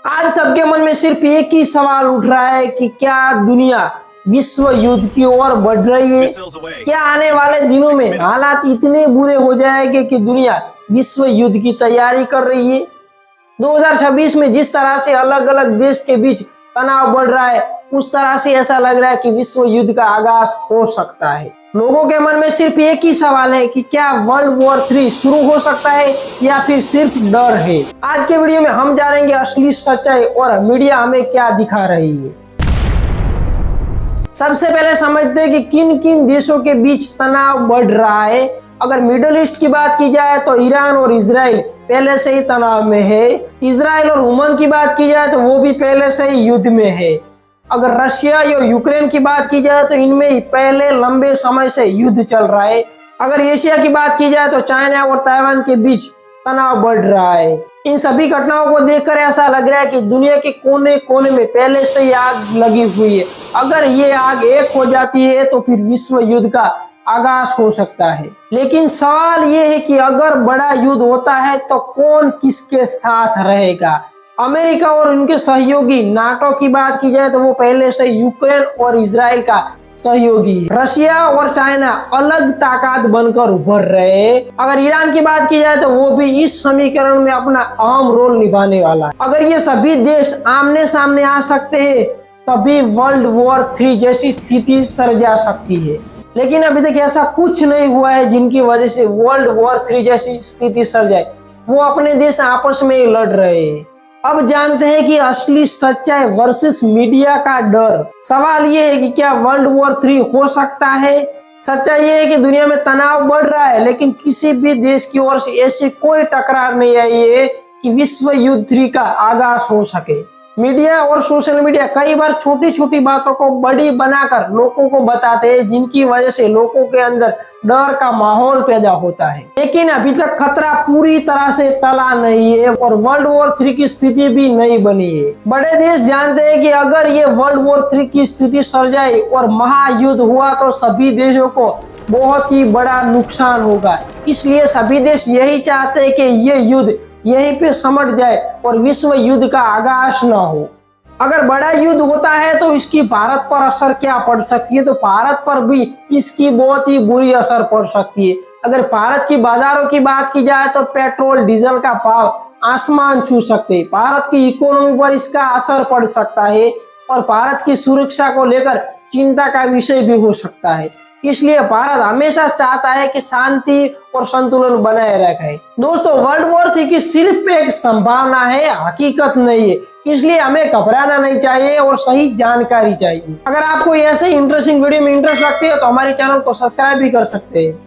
आज सबके मन में सिर्फ एक ही सवाल उठ रहा है कि क्या दुनिया विश्व युद्ध की ओर बढ़ रही है। क्या आने वाले दिनों में हालात इतने बुरे हो जाएंगे कि दुनिया विश्व युद्ध की तैयारी कर रही है। 2026 में जिस तरह से अलग अलग देश के बीच तनाव बढ़ रहा है, उस तरह से ऐसा लग रहा है कि विश्व युद्ध का आगाज हो सकता है। लोगों के मन में सिर्फ एक ही सवाल है कि क्या वर्ल्ड वॉर 3 शुरू हो सकता है या फिर सिर्फ डर है। आज के वीडियो में हम जानेंगे असली सच्चाई और मीडिया हमें क्या दिखा रही है। सबसे पहले समझते हैं कि किन किन देशों के बीच तनाव बढ़ रहा है। अगर मिडिल ईस्ट की बात की जाए तो ईरान और इजराइल पहले से ही तनाव में है। इजराइल और ओमान की बात की जाए तो वो भी पहले से ही युद्ध में है। अगर रशिया या यूक्रेन की बात की जाए तो इनमें ही पहले लंबे समय से युद्ध चल रहा है। अगर एशिया की बात की जाए तो चाइना और ताइवान के बीच तनाव बढ़ रहा है। इन सभी घटनाओं को देखकर ऐसा लग रहा है कि दुनिया के कोने कोने में पहले से ही आग लगी हुई है। अगर ये आग एक हो जाती है तो फिर विश्व युद्ध का आगाज हो सकता है। लेकिन सवाल ये है कि अगर बड़ा युद्ध होता है तो कौन किसके साथ रहेगा। अमेरिका और उनके सहयोगी नाटो की बात की जाए तो वो पहले से यूक्रेन और इजराइल का सहयोगी है। रशिया और चाइना अलग ताकत बनकर उभर रहे हैं। अगर ईरान की बात की जाए तो वो भी इस समीकरण में अपना अहम रोल निभाने वाला है। अगर ये सभी देश आमने सामने आ सकते हैं तभी वर्ल्ड वॉर 3 जैसी स्थिति सर्जा सकती है। लेकिन अभी तक ऐसा कुछ नहीं हुआ है जिनकी वजह से वर्ल्ड वॉर 3 जैसी स्थिति सर्जाए। वो अपने देश आपस में ही लड़ रहे हैं। अब जानते हैं कि असली सच्चाई वर्सेस मीडिया का डर। सवाल ये है कि क्या वर्ल्ड वॉर 3 हो सकता है। सच्चाई ये है कि दुनिया में तनाव बढ़ रहा है, लेकिन किसी भी देश की ओर से ऐसी कोई टकरार नहीं आई है कि विश्व युद्ध 3 का आगाज हो सके। मीडिया और सोशल मीडिया कई बार छोटी छोटी बातों को बड़ी बनाकर लोगों को बताते हैं, जिनकी वजह से लोगों के अंदर डर का माहौल पैदा होता है। लेकिन अभी तक खतरा पूरी तरह से टला नहीं है और वर्ल्ड वॉर 3 की स्थिति भी नहीं बनी है। बड़े देश जानते हैं कि अगर ये वर्ल्ड वॉर 3 की स्थिति सर्जाई और महायुद्ध हुआ तो सभी देशों को बहुत ही बड़ा नुकसान होगा। इसलिए सभी देश यही चाहते हैं कि ये युद्ध यहीं पे समझ जाए और विश्व युद्ध का आगाज न हो। अगर बड़ा युद्ध होता है तो इसकी भारत पर असर क्या पड़ सकती है, तो भारत पर भी इसकी बहुत ही बुरी असर पड़ सकती है। अगर भारत की बाजारों की बात की जाए तो पेट्रोल डीजल का भाव आसमान छू सकते हैं। भारत की इकोनॉमी पर इसका असर पड़ सकता है और भारत की सुरक्षा को लेकर चिंता का विषय भी हो सकता है। इसलिए भारत हमेशा चाहता है कि शांति और संतुलन बनाए रखे। दोस्तों, वर्ल्ड वॉर 3 की सिर्फ एक संभावना है, हकीकत नहीं है। इसलिए हमें घबराना नहीं चाहिए और सही जानकारी चाहिए। अगर आपको ऐसे इंटरेस्टिंग वीडियो में इंटरेस्ट रखती है तो हमारे चैनल को सब्सक्राइब भी कर सकते हैं।